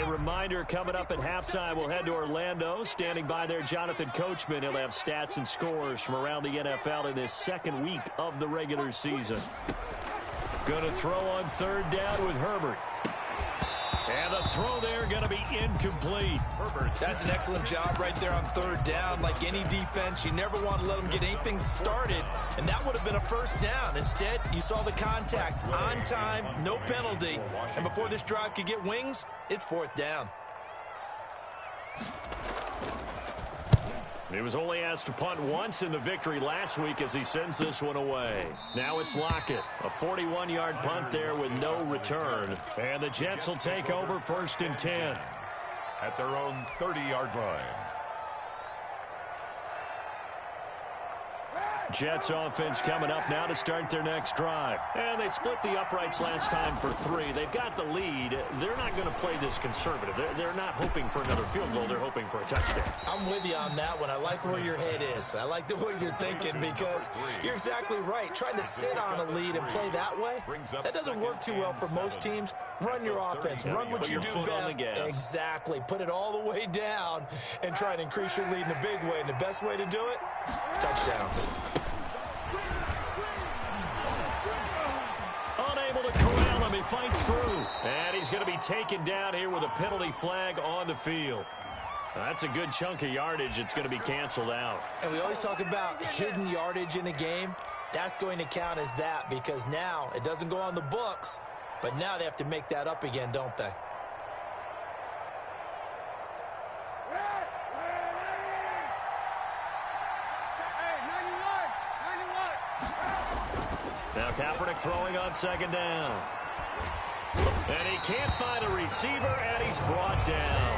A reminder coming up at halftime, we'll head to Orlando. Standing by there, Jonathan Coachman. He'll have stats and scores from around the NFL in this second week of the regular season. Going to throw on third down with Herbert. And the throw there going to be incomplete. Herbert, that's an excellent job right there on third down. Like any defense, you never want to let them get anything started, and that would have been a first down. Instead, you saw the contact on time, no penalty, and before this drive could get wings, it's fourth down. He was only asked to punt once in the victory last week as he sends this one away. Now it's Lockett. A 41-yard punt there with no return. And the Jets will take over 1st and 10. At their own 30-yard line. Jets offense coming up now to start their next drive. And they split the uprights last time for 3. They've got the lead. They're not going to play this conservative. They're not hoping for another field goal. They're hoping for a touchdown. I'm with you on that one. I like where your head is. I like the way you're thinking because you're exactly right. Trying to sit on a lead and play that way, that doesn't work too well for most teams. Run your offense. Run what you do best. Exactly. Put it all the way down and try to increase your lead in a big way. And the best way to do it, touchdowns. Unable to corral him. He fights through. And he's going to be taken down here with a penalty flag on the field. That's a good chunk of yardage. It's going to be canceled out. And we always talk about hidden yardage in a game. That's going to count as that because now it doesn't go on the books, but now they have to make that up again, don't they? Now Kaepernick throwing on second down. And he can't find a receiver, and he's brought down.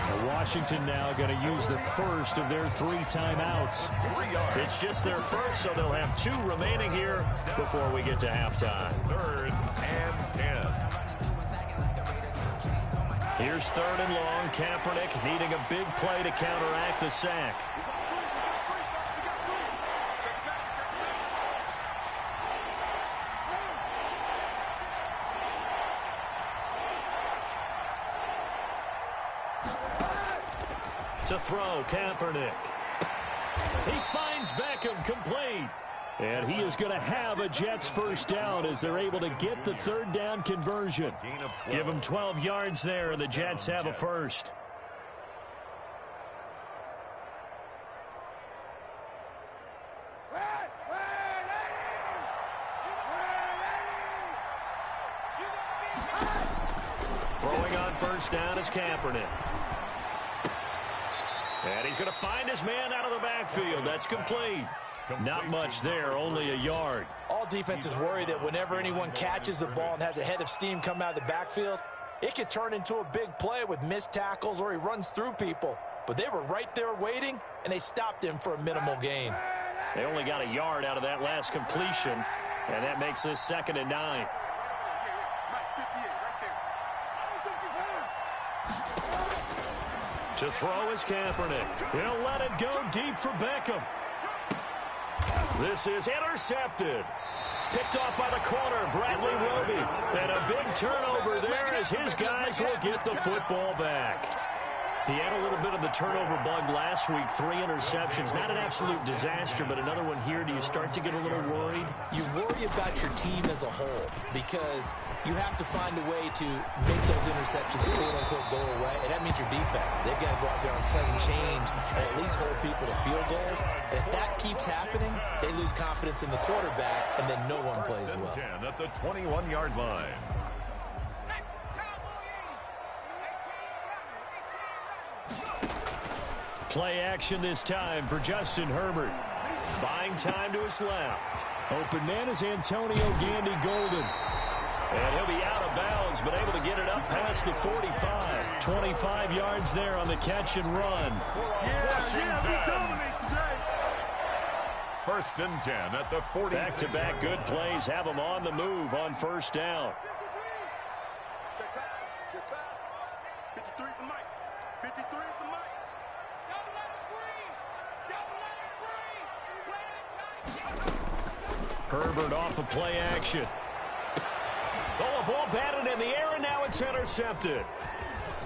Now Washington now going to use the first of their 3 timeouts. It's just their first, so they'll have 2 remaining here before we get to halftime. 3rd and 10. Here's 3rd and long. Kaepernick needing a big play to counteract the sack. To throw, Kaepernick. He finds Beckham complete. And he is going to have a Jets first down as they're able to get the 3rd down conversion. Give him 12 yards there, and the Jets have a first. Throwing on first down is Kaepernick. And he's going to find his man out of the backfield. That's complete. Not much there, only a yard. All defenses worry that whenever anyone catches the ball and has a head of steam come out of the backfield, it could turn into a big play with missed tackles or he runs through people. But they were right there waiting, and they stopped him for a minimal gain. They only got a yard out of that last completion, and that makes this 2nd and 9. To throw is Kaepernick. He'll let it go deep for Beckham. This is intercepted. Picked off by the corner, Bradley Roby. And a big turnover there as his guys will get the football back. He had a little bit of the turnover bug last week, 3 interceptions. Not an absolute disaster, but another one here. Do you start to get a little worried? You worry about your team as a whole because you have to find a way to make those interceptions quote-unquote go away, and that means your defense. They've got to go out there on sudden change and at least hold people to field goals. And if that keeps happening, they lose confidence in the quarterback, and then no one plays well. 10 at the 21-yard line. Play action this time for Justin Herbert. Buying time to his left. Open man is Antonio Gandy Golden. And he'll be out of bounds, but able to get it up past the 45. 25 yards there on the catch and run. First and 10 at the 40. Back-to-back good plays have them on the move on first down. Herbert off of play action. Oh, a ball batted in the air, and now it's intercepted.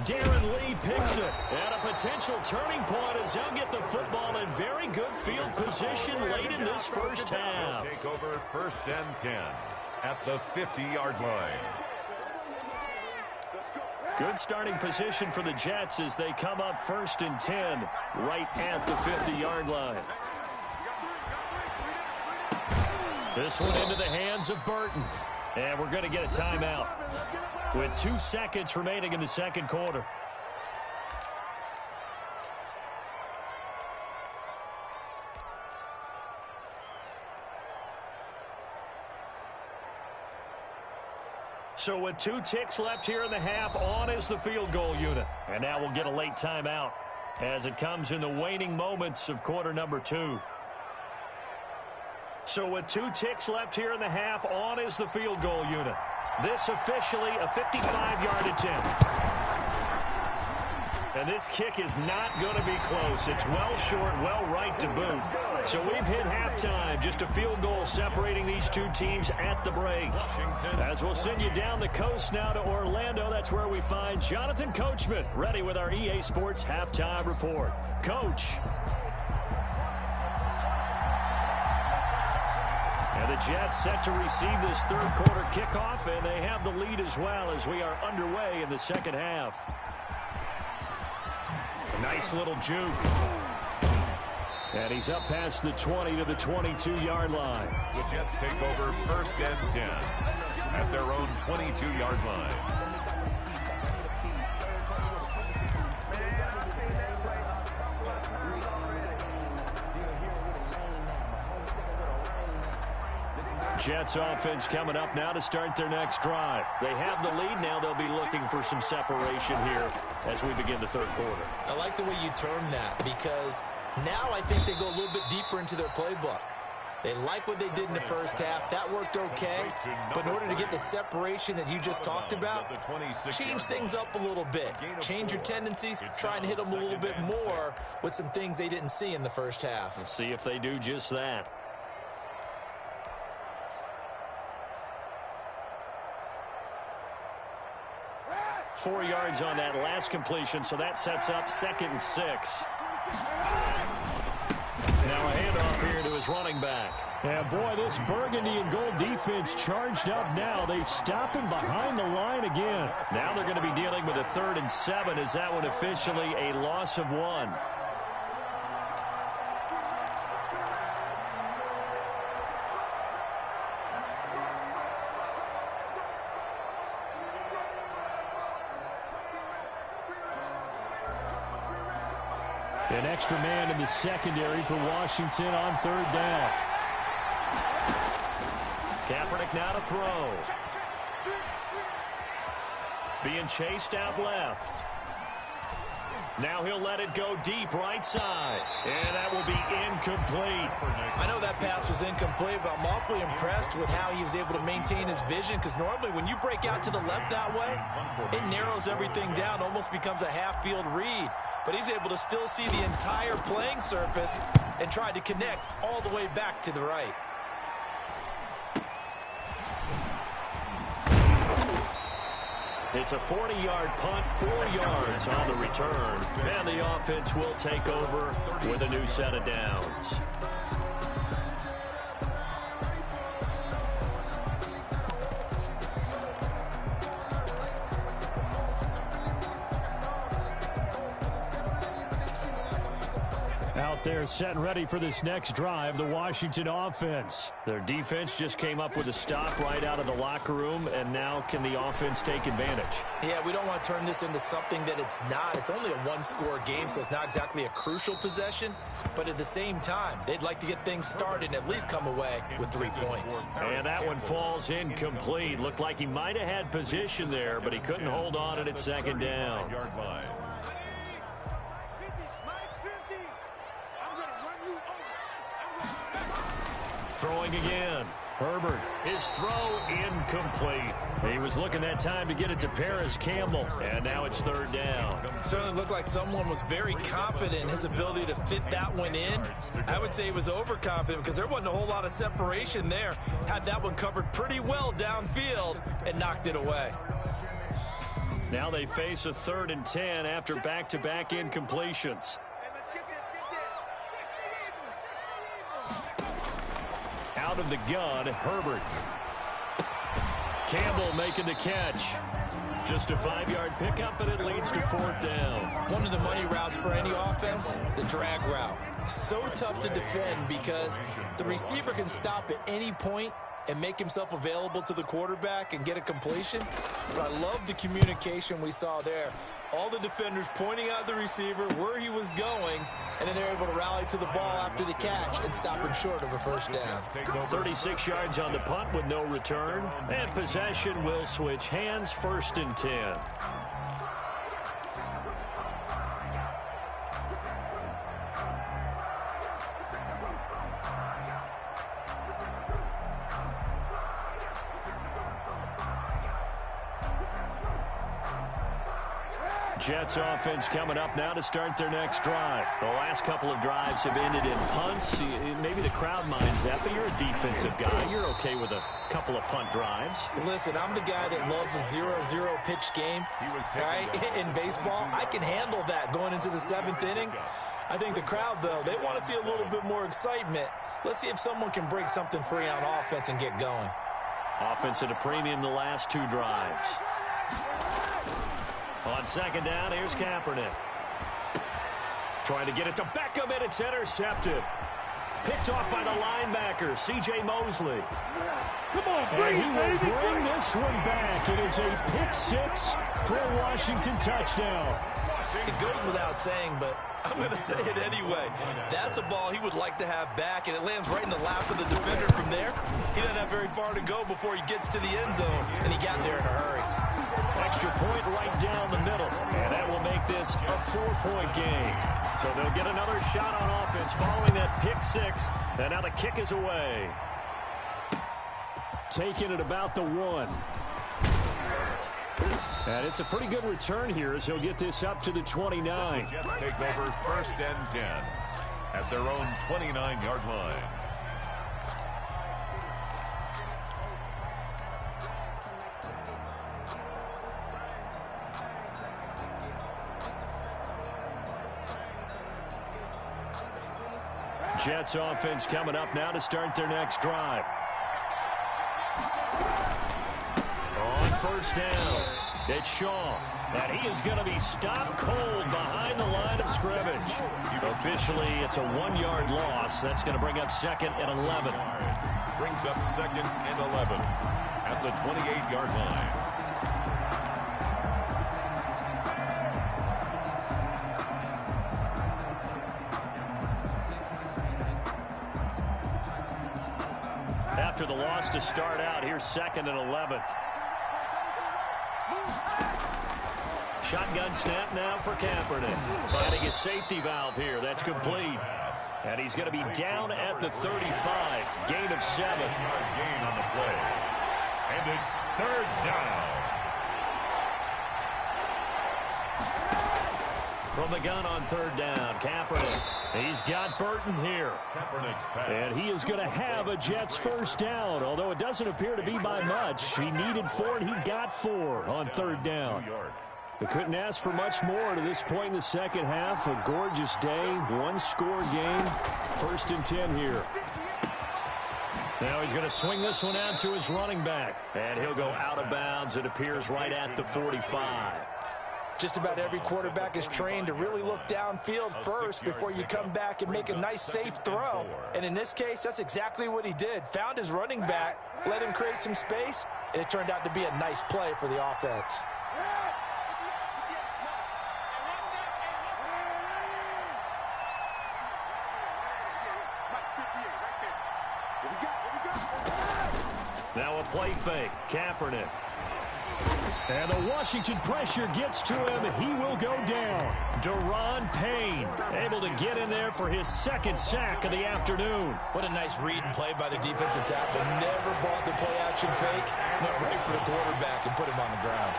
Darren Lee picks it. And a potential turning point as he'll get the football in very good field position late in this first half. Take over 1st and 10 at the 50-yard line. Good starting position for the Jets as they come up 1st and 10 right at the 50-yard line. This one into the hands of Burton. And we're going to get a timeout with 2 seconds remaining in the second quarter. So with 2 ticks left here in the half, on is the field goal unit. And now we'll get a late timeout as it comes in the waning moments of quarter number 2. So with 2 ticks left here in the half, on is the field goal unit. This officially a 55-yard attempt. And this kick is not going to be close. It's well short, well right to boot. So we've hit halftime. Just a field goal separating these 2 teams at the break. As we'll send you down the coast now to Orlando, that's where we find Jonathan Coachman ready with our EA Sports halftime report. Coach. And the Jets set to receive this third quarter kickoff, and they have the lead as well as we are underway in the second half. A nice little juke. And he's up past the 20 to the 22-yard line. The Jets take over 1st and 10 at their own 22-yard line. Jets offense coming up now to start their next drive. They have the lead. Now they'll be looking for some separation here as we begin the third quarter. I like the way you term that because now I think they go a little bit deeper into their playbook. They like what they did in the first half. That worked okay. But in order to get the separation that you just talked about, change things up a little bit. Change your tendencies. Try and hit them a little bit more with some things they didn't see in the first half. We'll see if they do just that. Four yards on that last completion, so that sets up 2nd and 6. Now a handoff here to his running back. And boy, this burgundy and gold defense charged up now. They stop him behind the line again. Now they're going to be dealing with a 3rd and 7. Is that one officially a loss of 1? An extra man in the secondary for Washington on 3rd down. Kaepernick now to throw. Being chased out left. Now he'll let it go deep right side. And that will be incomplete. I know that pass was incomplete, but I'm awfully impressed with how he was able to maintain his vision, because normally when you break out to the left that way, it narrows everything down, almost becomes a half-field read. But he's able to still see the entire playing surface and try to connect all the way back to the right. It's a 40-yard punt, 4 yards on the return. And the offense will take over with a new set of downs. Out there set and ready for this next drive, the Washington offense. Their defense just came up with a stop right out of the locker room, and now can the offense take advantage? Yeah, we don't want to turn this into something that it's not. It's only a one-score game, so it's not exactly a crucial possession. But at the same time, they'd like to get things started and at least come away with 3 points. And that one falls incomplete. Looked like he might have had position there, but he couldn't hold on at 2nd down. Throwing again. Herbert, his throw incomplete. He was looking that time to get it to Paris Campbell, and now it's 3rd down. Certainly looked like someone was very confident in his ability to fit that one in. I would say he was overconfident because there wasn't a whole lot of separation there. Had that one covered pretty well downfield and knocked it away. Now they face a 3rd and 10 after back-to-back incompletions. Out of the gun, Herbert. Campbell making the catch. Just a 5-yard pickup, and it leads to 4th down. One of the money routes for any offense, the drag route. So tough to defend because the receiver can stop at any point and make himself available to the quarterback and get a completion. But I love the communication we saw there. All the defenders pointing out the receiver, where he was going, and then they're able to rally to the ball after the catch and stop him short of a 1st down. 36 yards on the punt with no return. And possession will switch hands, 1st and 10. Jets offense coming up now to start their next drive. The last couple of drives have ended in punts. Maybe the crowd minds that, but you're a defensive guy. You're okay with a couple of punt drives. Listen, I'm the guy that loves a 0-0 pitch game. Right? In baseball, I can handle that going into the 7th inning. I think the crowd, though, they want to see a little bit more excitement. Let's see if someone can break something free on offense and get going. Offense at a premium the last 2 drives. On 2nd down, here's Kaepernick. Trying to get it to Beckham, and it's intercepted. Picked off by the linebacker, C.J. Mosley. Come on, bring it, baby. Bring this one back. It is a pick-6 for a Washington touchdown. It goes without saying, but I'm going to say it anyway. That's a ball he would like to have back, and it lands right in the lap of the defender from there. He doesn't have very far to go before he gets to the end zone, and he got there in a hurry. Extra point right down the middle, and that will make this a 4-point game. So they'll get another shot on offense following that pick-6, and now the kick is away. Taking it about the 1. And it's a pretty good return here as he'll get this up to the 29. The Jets take over 1st and 10 at their own 29-yard line. Jets offense coming up now to start their next drive. On 1st down, it's Shaw. And he is going to be stopped cold behind the line of scrimmage. Officially, it's a 1-yard loss. That's going to bring up 2nd and 11. Brings up 2nd and 11 at the 28-yard line. After the loss to start out, here's 2nd and 11. Shotgun snap now for Kaepernick. Finding his safety valve here. That's complete. And he's going to be down at the 35. Gain of 7. Gain on the play. And it's 3rd down. From the gun on 3rd down, Kaepernick. He's got Burton here. And he is going to have a Jets 1st down, although it doesn't appear to be by much. He needed 4, and he got 4 on 3rd down. We couldn't ask for much more to this point in the second half. A gorgeous day, 1-score game. 1st and 10 here. Now he's going to swing this one out to his running back. And he'll go out of bounds. It appears right at the 45. Just about every quarterback is trained to really look downfield first before you come back and make a nice, safe throw. And in this case, that's exactly what he did. Found his running back, let him create some space, and it turned out to be a nice play for the offense. Now a play fake. Kaepernick. And the Washington pressure gets to him. He will go down. Daron Payne able to get in there for his 2nd sack of the afternoon. What a nice read and play by the defensive tackle. Never bought the play-action fake. Went right for the quarterback and put him on the ground.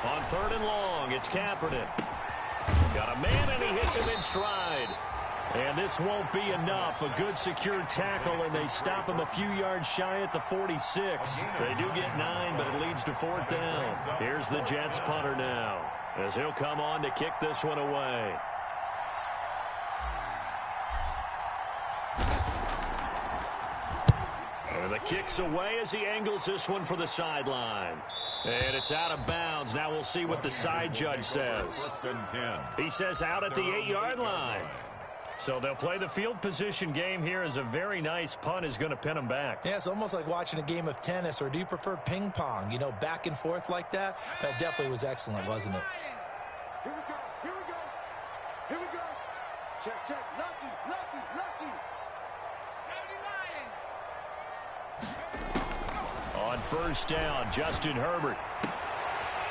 On 3rd and long, it's Kaepernick. Got a man, and he hits him in stride. And this won't be enough. A good secure tackle, and they stop him a few yards shy at the 46. They do get 9, but it leads to 4th down. Here's the Jets punter now, as he'll come on to kick this one away. And the kick's away as he angles this one for the sideline. And it's out of bounds. Now we'll see what the side judge says. He says out at the 8-yard line. So they'll play the field position game here as a very nice punt is going to pin them back. Yeah, it's almost like watching a game of tennis, or do you prefer ping pong? You know, back and forth like that? That definitely was excellent, wasn't it? Here we go, here we go, here we go. Check, check, lucky, lucky, lucky. 70 Lions. On first down, Justin Herbert.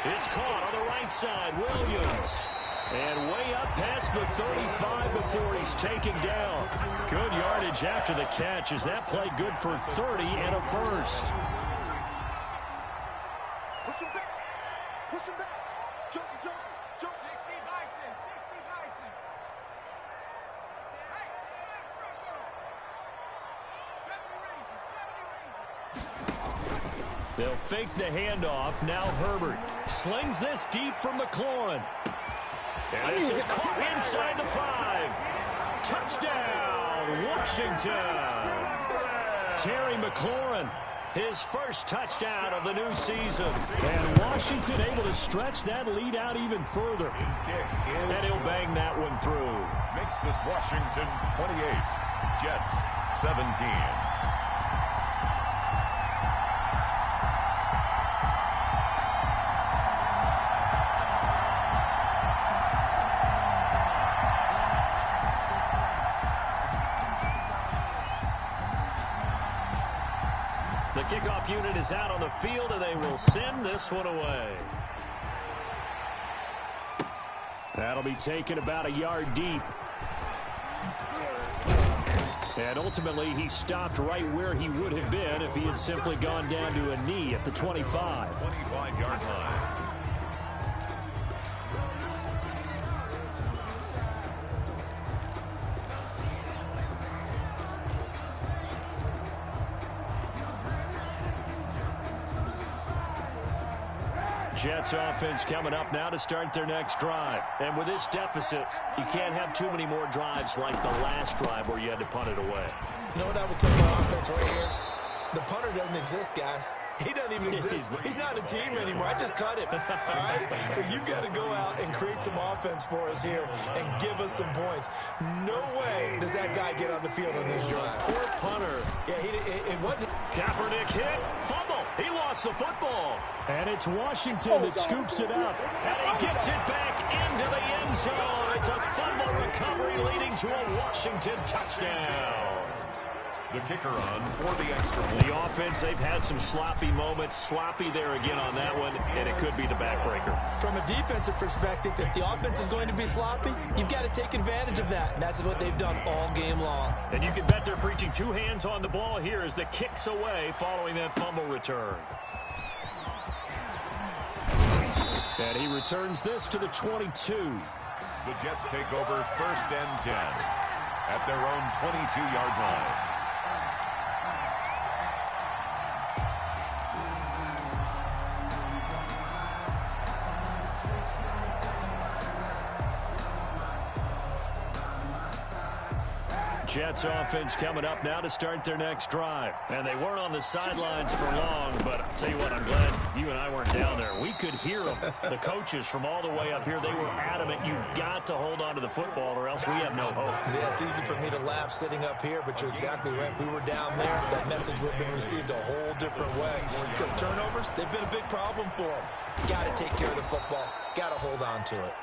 It's caught on the right side, Williams. And way up past the 35 before he's taken down. Good yardage after the catch. Is that play good for 30 and a first? Push him back. Push him back. Jump, jump, jump. 60 Bison. 60 Bison. Hey, 70 Rangers. 70 Rangers. They'll fake the handoff. Now Herbert slings this deep from McLaurin. And this is caught inside the 5. Touchdown, Washington. Terry McLaurin, his first touchdown of the new season. And Washington able to stretch that lead out even further. And he'll bang that one through. Makes this Washington 28, Jets 17. The kickoff unit is out on the field, and they will send this one away. That'll be taken about a yard deep. And ultimately, he stopped right where he would have been if he had simply gone down to a knee at the 25. 25-yard line. Jets offense coming up now to start their next drive. And with this deficit, you can't have too many more drives like the last drive where you had to punt it away. You know what I would tell my offense right here? The punter doesn't exist, guys. He doesn't even exist. He's not a team anymore. I just cut him. All right? So you've got to go out and create some offense for us here and give us some points. No way does that guy get on the field on this drive. Poor punter. Yeah, it wasn't. Kaepernick hit. Fumble. He lost the football. And it's Washington that scoops it up. And he gets it back into the end zone. It's a fumble recovery leading to a Washington touchdown. The kicker on for the extra point. The offense, they've had some sloppy moments. Sloppy there again on that one, and it could be the backbreaker. From a defensive perspective, if the offense is going to be sloppy, you've got to take advantage of that. And that's what they've done all game long. And you can bet they're preaching 2 hands on the ball here as the kick's away following that fumble return. And he returns this to the 22. The Jets take over 1st and 10 at their own 22-yard line. Jets offense coming up now to start their next drive. And they weren't on the sidelines for long, but I'll tell you what, I'm glad you and I weren't down there. We could hear them, the coaches from all the way up here. They were adamant, you've got to hold on to the football or else we have no hope. Yeah, it's easy for me to laugh sitting up here, but you're exactly right. If we were down there, that message would have been received a whole different way. Because turnovers, they've been a big problem for them. Got to take care of the football. Got to hold on to it.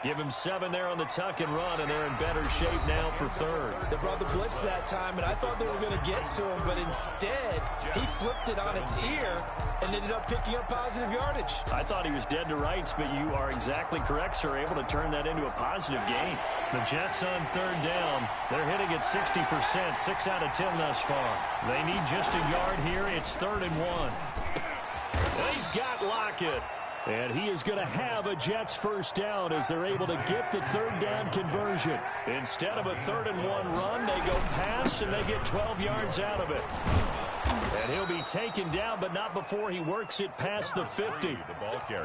Give him 7 there on the tuck and run, and they're in better shape now for 3rd. They brought the blitz that time, and I thought they were going to get to him, but instead, he flipped it on its ear and ended up picking up positive yardage. I thought he was dead to rights, but you are exactly correct, sir, able to turn that into a positive gain. The Jets on 3rd down. They're hitting at 60%, 6 out of 10 thus far. They need just a yard here. It's 3rd and 1. And he's got Lockett. And he is going to have a Jets first down as they're able to get the third down conversion. Instead of a 3rd-and-1 run, they go pass, and they get 12 yards out of it. And he'll be taken down, but not before he works it past the 50.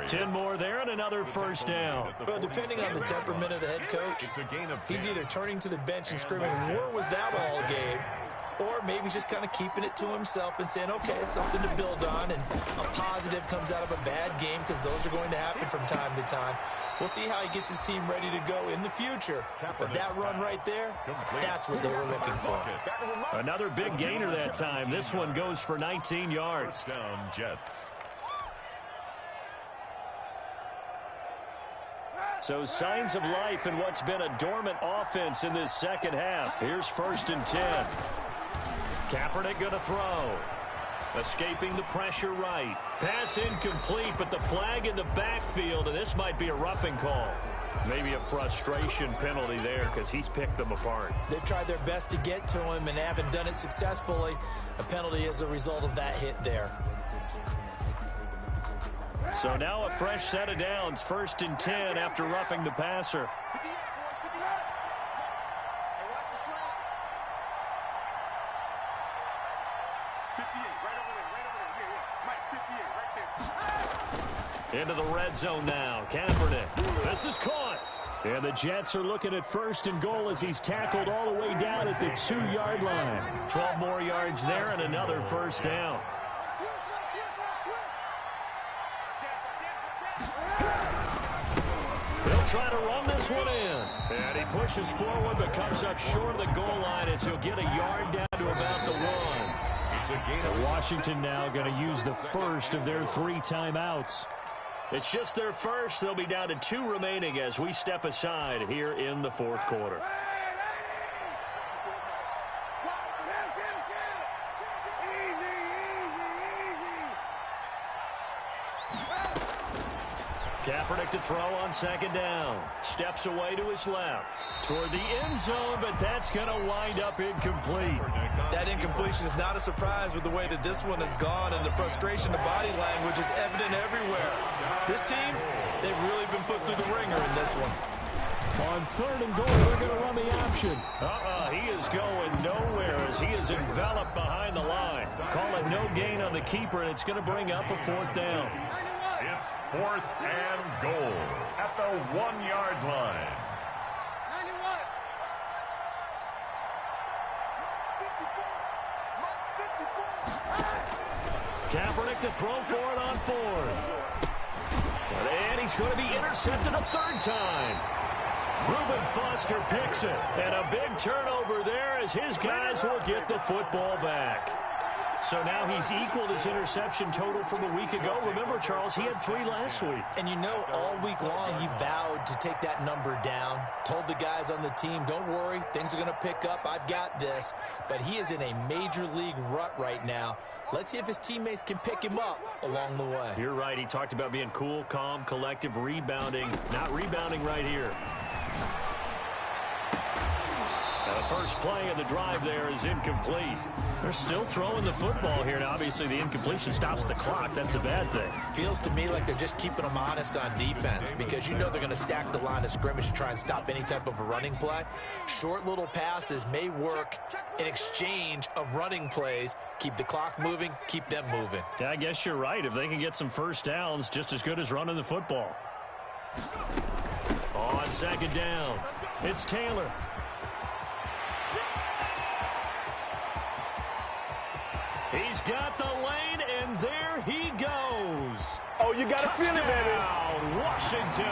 10 more there and another first down. Well, depending on the temperament of the head coach, he's either turning to the bench and screaming, "Where was that all game?" Or maybe he's just kind of keeping it to himself and saying, okay, it's something to build on, and a positive comes out of a bad game, because those are going to happen from time to time. We'll see how he gets his team ready to go in the future. But that run right there, that's what they were looking for. Another big gainer that time. This one goes for 19 yards. Down Jets. So signs of life in what's been a dormant offense in this second half. Here's 1st and 10. Kaepernick going to throw. Escaping the pressure right. Pass incomplete, but the flag in the backfield, and this might be a roughing call. Maybe a frustration penalty there because he's picked them apart. They've tried their best to get to him and haven't done it successfully. A penalty as a result of that hit there. So now a fresh set of downs. 1st and 10 after roughing the passer. Into the red zone now. Kaepernick. This is caught. And the Jets are looking at 1st and goal as he's tackled all the way down at the 2-yard line. 12 more yards there and another first down. He'll try to run this one in. And he pushes forward but comes up short of the goal line as he'll get a yard down to about the 1. Washington now going to use the first of their 3 timeouts. It's just their first. They'll be down to 2 remaining as we step aside here in the 4th quarter. Kaepernick to throw on 2nd down. Steps away to his left. Toward the end zone, but that's going to wind up incomplete. That incompletion is not a surprise with the way that this one has gone, and the frustration, the body language is evident everywhere. This team, they've really been put through the ringer in this one. On 3rd and goal, they're going to run the option. He is going nowhere as he is enveloped behind the line. Call it no gain on the keeper, and it's going to bring up a 4th down. It's 4th and goal at the 1-yard line. Kaepernick to throw for it on 4th. And he's going to be intercepted a 3rd time. Reuben Foster picks it. And a big turnover there as his guys will get the football back. So now he's equaled his interception total from a week ago. Remember, Charles, he had 3 last week. And you know, all week long he vowed to take that number down. Told the guys on the team, don't worry, things are going to pick up. I've got this. But he is in a major league rut right now. Let's see if his teammates can pick him up along the way. You're right. He talked about being cool, calm, collective, rebounding. Not rebounding right here. Now the first play of the drive there is incomplete. They're still throwing the football here. Now, obviously, the incompletion stops the clock. That's a bad thing. Feels to me like they're just keeping them honest on defense, because you know they're going to stack the line of scrimmage and try and stop any type of a running play. Short little passes may work in exchange of running plays. Keep the clock moving, keep them moving. Yeah, I guess you're right. If they can get some first downs, just as good as running the football. On 2nd down, it's Taylor. He's got the lane, and there he goes. Oh, you got to feel it, baby. Washington.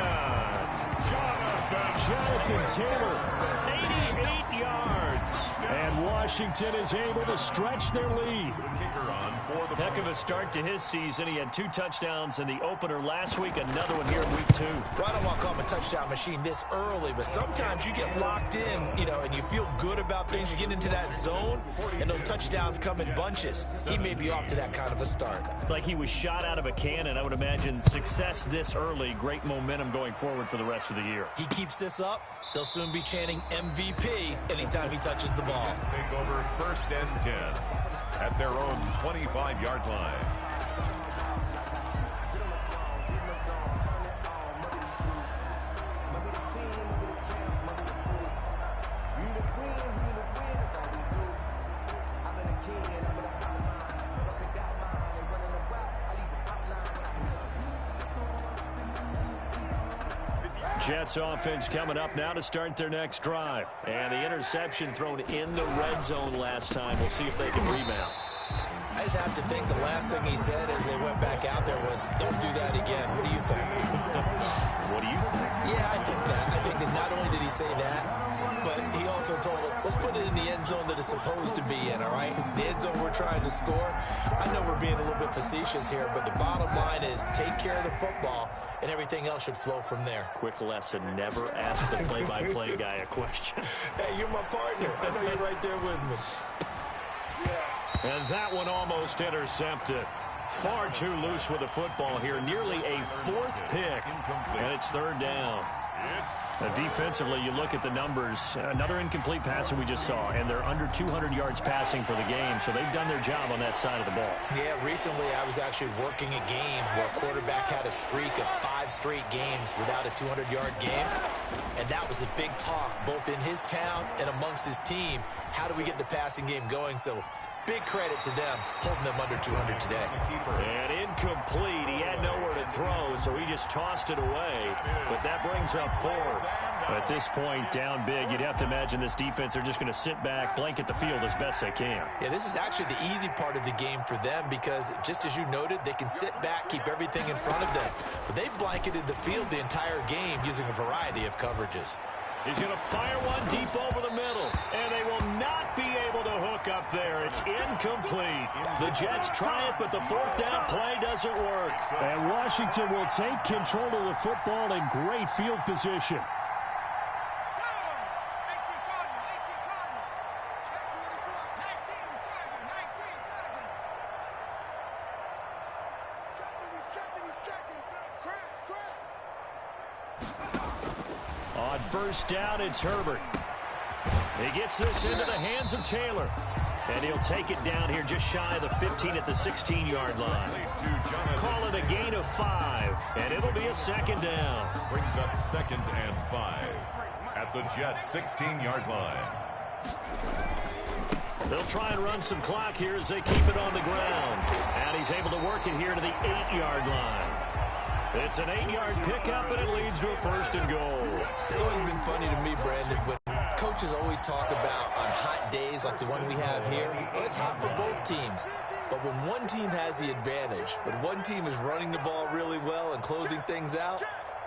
Jonathan Taylor, 88 yards. and Washington is able to stretch their lead. Heck of a start to his season. He had 2 touchdowns in the opener last week, another one here in week 2. Well, I don't want to call him a touchdown machine this early, but sometimes you get locked in, and you feel good about things. You get into that zone, and those touchdowns come in bunches. He may be off to that kind of a start. It's like he was shot out of a cannon. I would imagine success this early, great momentum going forward for the rest of the year. He keeps this up, they'll soon be chanting MVP anytime he touches the ball. Take over 1st and 10 at their own 25-yard line. Jets offense coming up now to start their next drive. And the interception thrown in the red zone last time. We'll see if they can rebound. I just have to think the last thing he said as they went back out there was, don't do that again. What do you think? What do you think? Yeah, I think that. I think that not only did he say that, but he also told him, let's put it in the end zone that it's supposed to be in, all right? The end zone we're trying to score. I know we're being a little bit facetious here, but the bottom line is take care of the football, and everything else should flow from there. Quick lesson, never ask the play-by-play guy a question. Hey, you're my partner. I know you're right there with me. And that one almost intercepted. Far too loose with the football here. Nearly a fourth pick. And it's third down. Defensively, you look at the numbers. Another incomplete pass that we just saw. And they're under 200 yards passing for the game. So they've done their job on that side of the ball. Yeah, recently I was actually working a game where a quarterback had a streak of 5 straight games without a 200-yard game. And that was a big talk, both in his town and amongst his team. How do we get the passing game going? So big credit to them, holding them under 200 today. And incomplete. He had nowhere to throw, so he just tossed it away. But that brings up fourth. At this point, down big, you'd have to imagine this defense, they're just going to sit back, blanket the field as best they can. Yeah, this is actually the easy part of the game for them because, just as you noted, they can sit back, keep everything in front of them. But they've blanketed the field the entire game using a variety of coverages. He's going to fire one deep over the middle, and they will not be able to hook up there. It's incomplete. The Jets try it, but the fourth down play doesn't work. And Washington will take control of the football in great field position. On first down, it's Herbert. He gets this into the hands of Taylor. And he'll take it down here just shy of the 15 at the 16-yard line. Call it a gain of 5, and it'll be a second down. Brings up 2nd and 5 at the Jets' 16-yard line. They'll try and run some clock here as they keep it on the ground. And he's able to work it here to the 8-yard line. It's an 8-yard pickup, and it leads to a 1st and goal. It's always been funny to me, Brandon, when coaches always talk about on hot days like the one we have here, well, it's hot for both teams. But when one team has the advantage, when one team is running the ball really well and closing things out,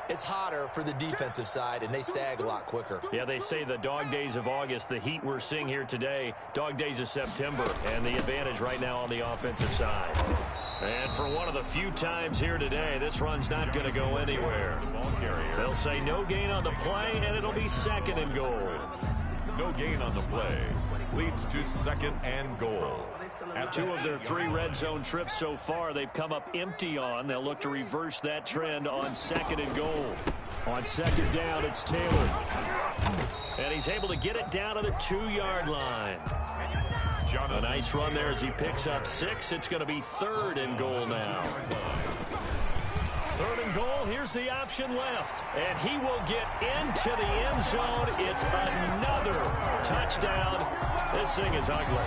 it's hotter for the defensive side, and they sag a lot quicker. Yeah, they say the dog days of August, the heat we're seeing here today, dog days of September, and the advantage right now on the offensive side. And for one of the few times here today, this run's not going to go anywhere. They'll say no gain on the play, and it'll be 2nd and goal. No gain on the play. Leads to 2nd and goal. At 2 of their 3 red zone trips so far, they've come up empty on. They'll look to reverse that trend on 2nd and goal. On 2nd down, it's Taylor. And he's able to get it down to the 2-yard line. A nice run there as he picks up 6. It's going to be 3rd and goal now. 3rd and goal. Here's the option left. And he will get into the end zone. It's another touchdown. This thing is ugly.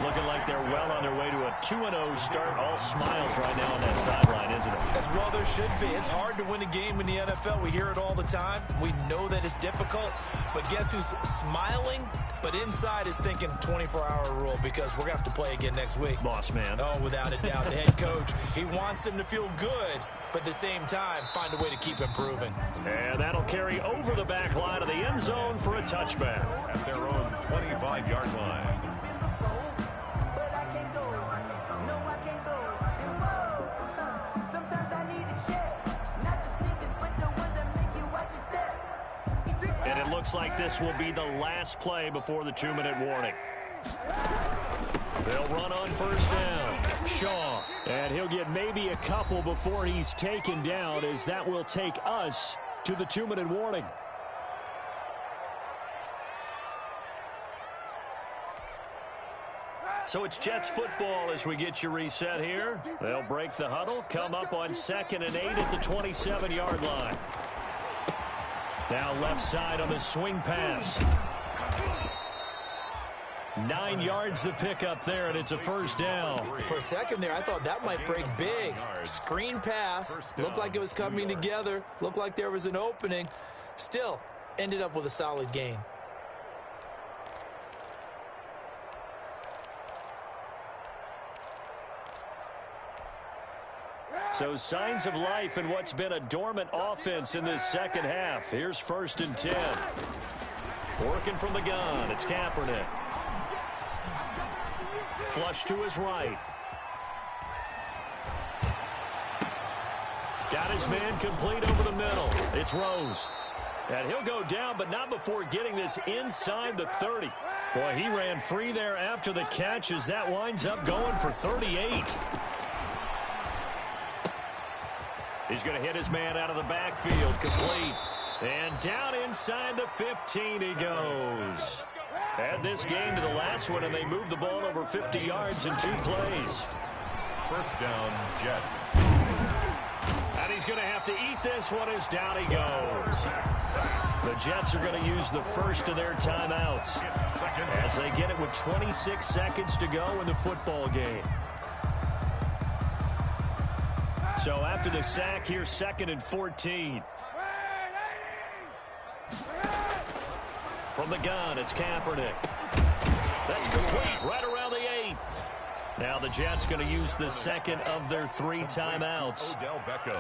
Looking like they're well on their way to a 2-0 start. All smiles right now on that sideline, isn't it? As well there should be. It's hard to win a game in the NFL. We hear it all the time. We know that it's difficult. But guess who's smiling? But inside is thinking 24-hour rule because we're going to have to play again next week. Boss man. Oh, without a doubt. The head coach, he wants them to feel good, but at the same time, find a way to keep improving. And that'll carry over the back line of the end zone for a touchback. At their own 25-yard line. And it looks like this will be the last play before the 2-minute warning. They'll run on first down. Shaw. And he'll get maybe a couple before he's taken down, as that will take us to the 2-minute warning. So it's Jets football as we get you reset here. They'll break the huddle, come up on 2nd and 8 at the 27-yard line. Now left side on the swing pass. 9 yards to pick up there, and it's a first down. For a second there, I thought that might break big. Screen pass. Looked like it was coming together. Looked like there was an opening. Still, ended up with a solid gain. So signs of life in what's been a dormant offense in this second half. Here's 1st and 10. Working from the gun, it's Kaepernick. Flush to his right. Got his man complete over the middle. It's Rose. And he'll go down, but not before getting this inside the 30. Boy, he ran free there after the catch as that winds up going for 38. He's going to hit his man out of the backfield, complete. And down inside the 15 he goes. Add this game to the last one, and they move the ball over 50 yards in 2 plays. First down, Jets. And he's going to have to eat this one as down he goes. The Jets are going to use the first of their timeouts as they get it with 26 seconds to go in the football game. So after the sack, here's 2nd and 14. From the gun, it's Kaepernick. That's complete right around the 8. Now the Jets going to use the second of their 3 timeouts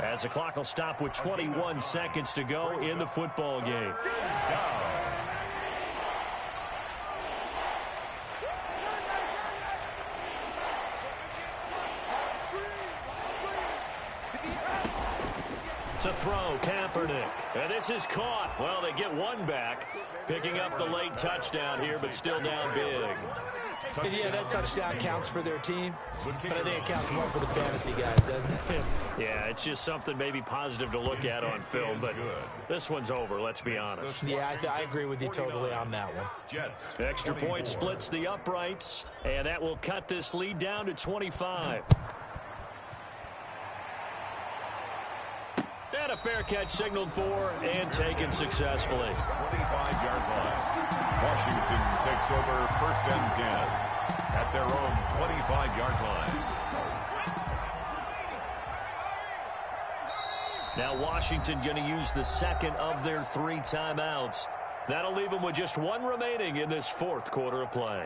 as the clock will stop with 21 seconds to go in the football game. To throw, Kaepernick. And this is caught. Well, they get one back, picking up the late touchdown here, but still down big. And yeah, that touchdown counts for their team, but I think it counts more for the fantasy guys, doesn't it? Yeah, it's just something maybe positive to look at on film, but this one's over, let's be honest. Yeah, I agree with you totally on that one. Extra point splits the uprights, and that will cut this lead down to 25. And a fair catch signaled for and taken successfully. 25-yard line. Washington takes over 1st and 10 at their own 25-yard line. Now Washington going to use the second of their 3 timeouts. That'll leave them with just 1 remaining in this 4th quarter of play.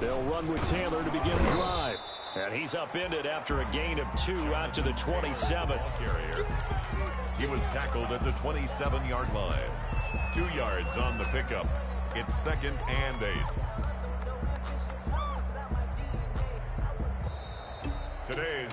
They'll run with Taylor to begin the drive. And he's upended after a gain of 2 out to the 27. He was tackled at the 27-yard line. 2 yards on the pickup. It's 2nd and 8. Today's